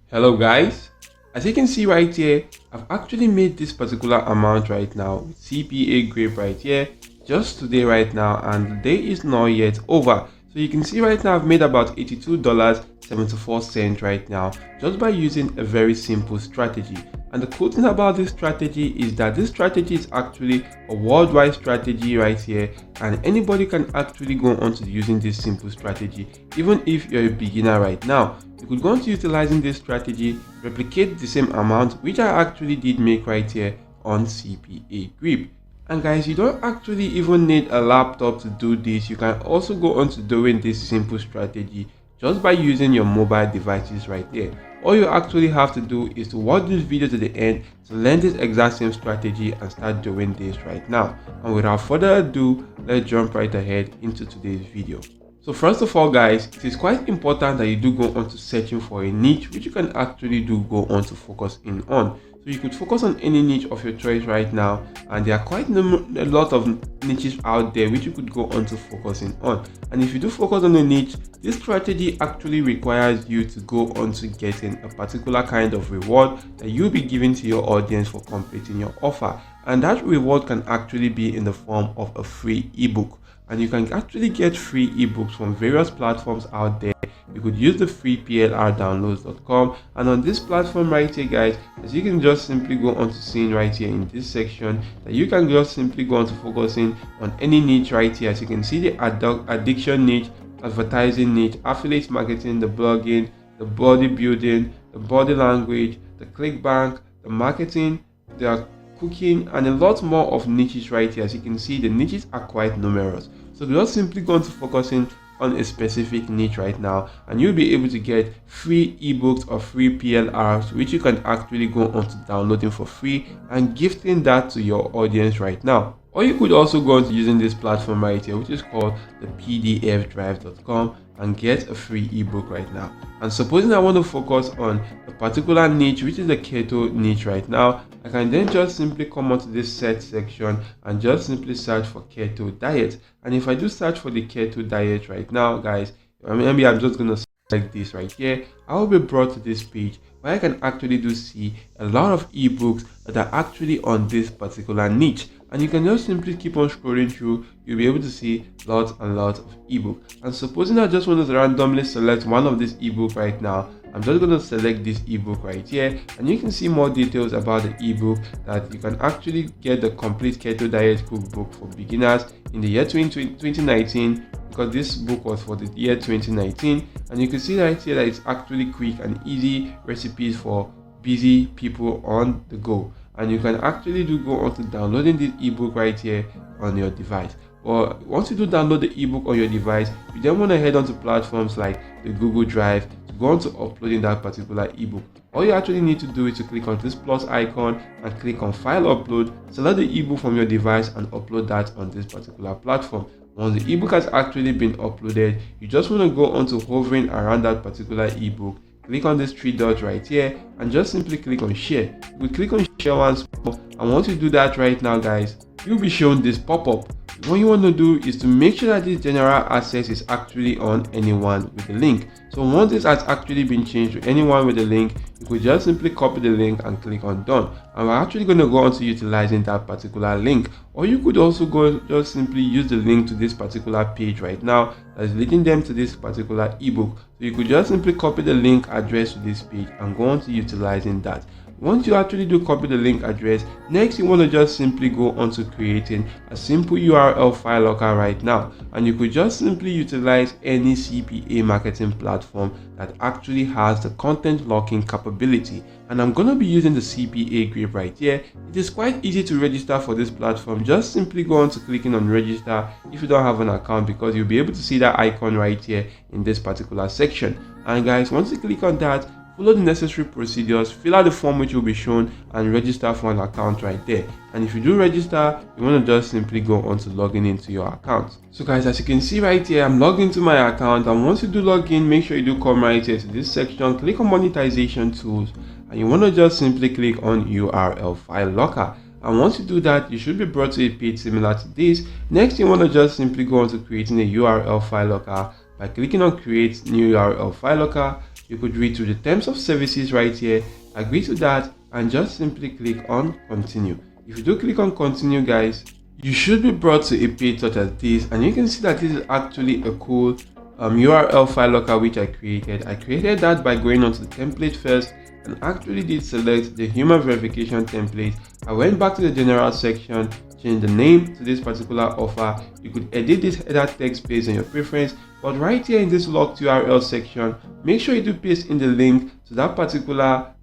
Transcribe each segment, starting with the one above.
Hello guys, as you can see right here, I've actually made this particular amount right now with CPA grade right here just today right now, and the day is not yet over. So you can see right now I've made about $82.74 right now just by using a very simple strategy. And the cool thing about this strategy is that this strategy is actually a worldwide strategy right here, and anybody can actually go on to using this simple strategy. Even if you're a beginner right now, you could go on to utilizing this strategy, replicate the same amount, which I actually did make right here on CPA grip. And guys, you don't actually even need a laptop to do this. You can also go on to doing this simple strategy just by using your mobile devices right there. All you actually have to do is to watch this video to the end to learn this exact same strategy and start doing this right now. And without further ado, let's jump right ahead into today's video. So first of all guys, it is quite important that you do go on to searching for a niche which you can actually do go on to focus in on. So you could focus on any niche of your choice right now, and there are quite a lot of niches out there which you could go on to focusing on. And if you do focus on a niche, this strategy actually requires you to go on to getting a particular kind of reward that you'll be giving to your audience for completing your offer. And that reward can actually be in the form of a free ebook. And you can actually get free ebooks from various platforms out there. You could use the free plrdownloads.com, and on this platform right here guys, as you can just simply go on to seeing right here in this section, that you can just simply go on to focusing on any niche right here. As you can see, the addiction niche, advertising niche, affiliate marketing, the blogging, the bodybuilding, the body language, the clickbank, the marketing, the cooking, and a lot more of niches right here. As you can see, the niches are quite numerous. So we're just simply going to focusing on a specific niche right now, and you'll be able to get free ebooks or free PLRs which you can actually go on to downloading for free and gifting that to your audience right now. Or you could also go on to using this platform right here which is called the pdfdrive.com and get a free ebook right now. And supposing I want to focus on a particular niche which is the keto niche right now, I can then just simply come onto this search section and just simply search for keto diet. And if I do search for the keto diet right now guys, maybe I'm just gonna select this right here, I will be brought to this page where I can actually do see a lot of ebooks that are actually on this particular niche. And you can just simply keep on scrolling through, you'll be able to see lots and lots of ebooks. And supposing I just want to randomly select one of these ebooks right now, I'm just going to select this ebook right here, and you can see more details about the ebook, that you can actually get the complete keto diet cookbook for beginners in the year 2019, because this book was for the year 2019. And you can see right here that it's actually quick and easy recipes for busy people on the go. And you can actually do go on to downloading this ebook right here on your device. Well, once you do download the ebook on your device, you then want to head on to platforms like the Google Drive to go on to uploading that particular ebook. All you actually need to do is to click on this plus icon and click on file upload, select the ebook from your device and upload that on this particular platform. Once the ebook has actually been uploaded, you just want to go on to hovering around that particular ebook, click on this three dots right here and just simply click on share. You click on share once more, and once you do that right now guys, you'll be shown this pop-up. What you want to do is to make sure that this general access is actually on anyone with the link. So once this has actually been changed to anyone with the link, you could just simply copy the link and click on done. And we're actually going to go on to utilizing that particular link. Or you could also go just simply use the link to this particular page right now that's leading them to this particular ebook. So you could just simply copy the link address to this page and go on to utilizing that. Once you actually do copy the link address, next you want to just simply go on to creating a simple URL file locker right now, and you could just simply utilize any CPA marketing platform that actually has the content locking capability. And I'm going to be using the CPA grip right here. It is quite easy to register for this platform. Just simply go on to clicking on register if you don't have an account, because you'll be able to see that icon right here in this particular section. And guys, once you click on that, follow the necessary procedures, fill out the form which will be shown, and register for an account right there. And if you do register, you want to just simply go on to logging into your account. So guys, as you can see right here, I'm logged into my account, and once you do log in, make sure you do come right here to this section, click on monetization tools, and you want to just simply click on URL file locker. And once you do that, you should be brought to a page similar to this. Next, you want to just simply go on to creating a URL file locker by clicking on create new URL file locker. you could read through the terms of services right here, agree to that, and just simply click on continue. If you do click on continue, guys, you should be brought to a page such as this, and you can see that this is actually a cool URL file locker which I created. I created that by going onto the template first and actually did select the human verification template. I went back to the general section, change the name to this particular offer. You could edit this header text based on your preference, but right here in this locked URL section, make sure you do paste in the link to that particular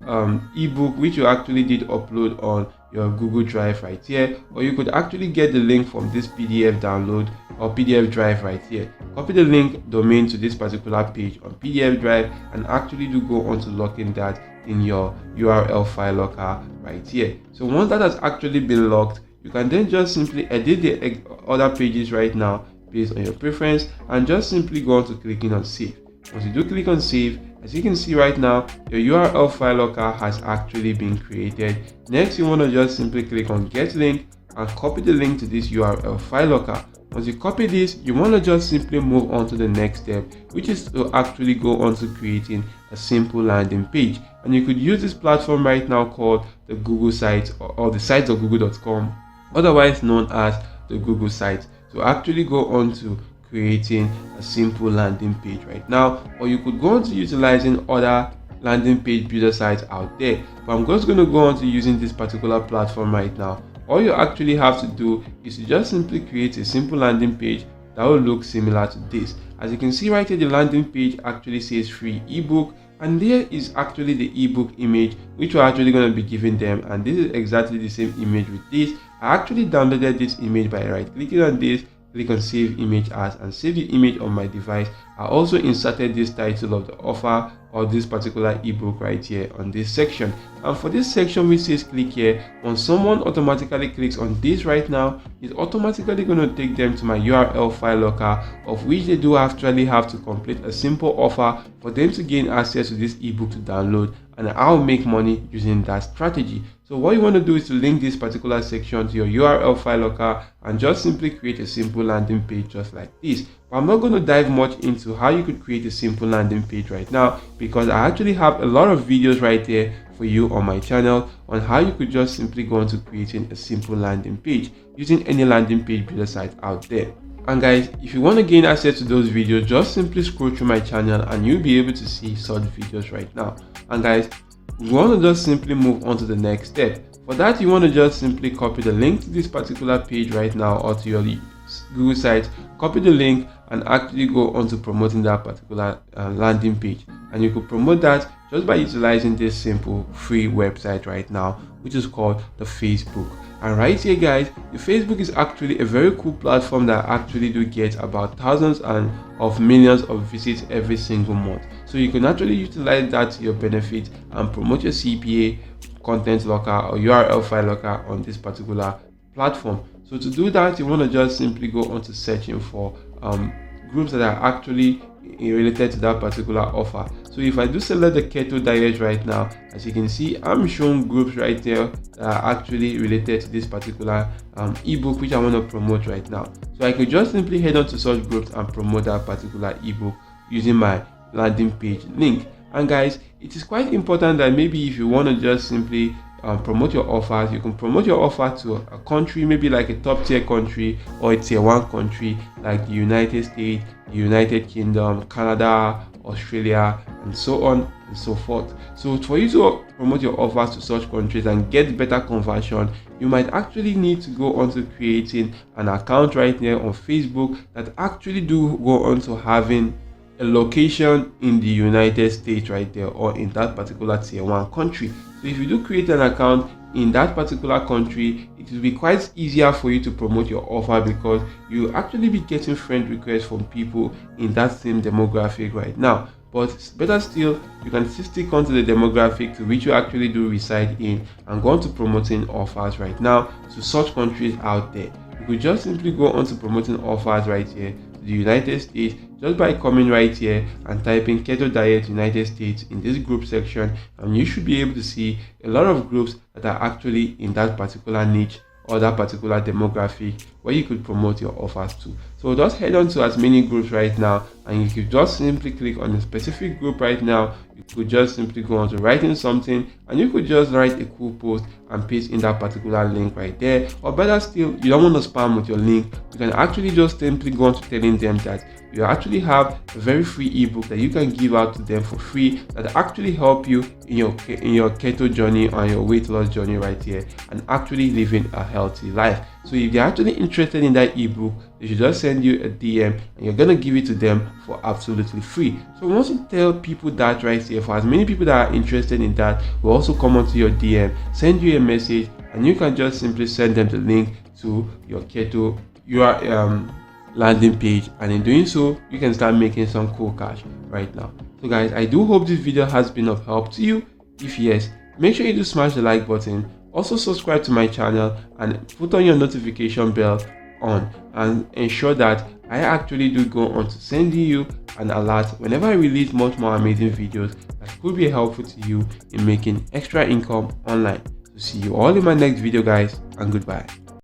ebook which you actually did upload on your Google Drive right here, or you could actually get the link from this PDF download or PDF drive right here. Copy the link domain to this particular page on PDF drive and actually do go on to locking that in your URL file locker right here. So once that has actually been locked, you can then just simply edit the other pages right now based on your preference and just simply go on to clicking on save. Once you do click on save, as you can see right now, your URL file locker has actually been created. Next, you want to just simply click on get link and copy the link to this URL file locker. Once you copy this, you want to just simply move on to the next step, which is to actually go on to creating a simple landing page. And you could use this platform right now called the Google site or the sites of google.com, otherwise known as the Google site, to actually go on to creating a simple landing page right now. Or you could go on to utilizing other landing page builder sites out there, but I'm just going to go on to using this particular platform right now. All you actually have to do is to just simply create a simple landing page that will look similar to this. As you can see right here, the landing page actually says free ebook, and there is actually the ebook image which we're actually going to be giving them, and this is exactly the same image with this. I actually downloaded this image by right clicking on this, click on save image as, and save the image on my device. I also inserted this title of the offer or this particular ebook right here on this section. And for this section which says click here, when someone automatically clicks on this right now, it's automatically going to take them to my URL file locker, of which they do actually have to complete a simple offer for them to gain access to this ebook to download, and I'll make money using that strategy. So what you want to do is to link this particular section to your URL file locker and just simply create a simple landing page just like this. But I'm not going to dive much into how you could create a simple landing page right now, because I actually have a lot of videos right there for you on my channel on how you could just simply go into creating a simple landing page using any landing page builder site out there. And guys, if you want to gain access to those videos, just simply scroll through my channel and you'll be able to see such videos right now. And guys, we want to just simply move on to the next step. For that, you want to just simply copy the link to this particular page right now or to your Google site, copy the link and actually go on to promoting that particular landing page. And you could promote that just by utilizing this simple free website right now, which is called the Facebook. And right here, guys, the Facebook is actually a very cool platform that actually do get about thousands and of millions of visits every single month. So you can actually utilize that to your benefit and promote your CPA, content locker or URL file locker on this particular platform. So to do that, you want to just simply go on to searching for groups that are actually related to that particular offer. So if I do select the keto diet right now, as you can see, I'm showing groups right there that are actually related to this particular ebook which I want to promote right now. So I could just simply head on to such groups and promote that particular ebook using my landing page link. And guys, it is quite important that maybe if you want to just simply promote your offers, you can promote your offer to a country, maybe like a top tier country or a tier 1 country like the United States, the United Kingdom, Canada, Australia, and so on and so forth. So for you to promote your offers to such countries and get better conversion, you might actually need to go on to creating an account right there on Facebook that actually do go on to having a location in the United States right there, or in that particular tier 1 country. So if you do create an account in that particular country, it will be quite easier for you to promote your offer, because you actually be getting friend requests from people in that same demographic right now. But better still, you can still stick onto the demographic to which you actually do reside in and go on to promoting offers right now to such countries out there. You could just simply go on to promoting offers right here to the United States just by coming right here and typing keto diet United States in this group section, and you should be able to see a lot of groups that are actually in that particular niche or that particular demographic where you could promote your offers to. So just head on to as many groups right now, and you could just simply click on a specific group right now. You could just simply go on to writing something, and you could just write a cool post and paste in that particular link right there. Or better still, you don't want to spam with your link, you can actually just simply go on to telling them that you actually have a very free ebook that you can give out to them for free that actually help you in your keto journey and your weight loss journey right here, and actually living a healthy life. So if they're actually interested in that ebook, they should just send you a DM, and you're gonna give it to them for absolutely free. So once you tell people that right here, for as many people that are interested in that, will also come onto your DM, send you a message, and you can just simply send them the link to your keto landing page, and in doing so you can start making some cool cash right now. So guys, I do hope this video has been of help to you. If yes, make sure you do smash the like button, also subscribe to my channel, and put on your notification bell on, and ensure that I actually do go on to sending you an alert whenever I release much more amazing videos that could be helpful to you in making extra income online. So see you all in my next video guys, and goodbye.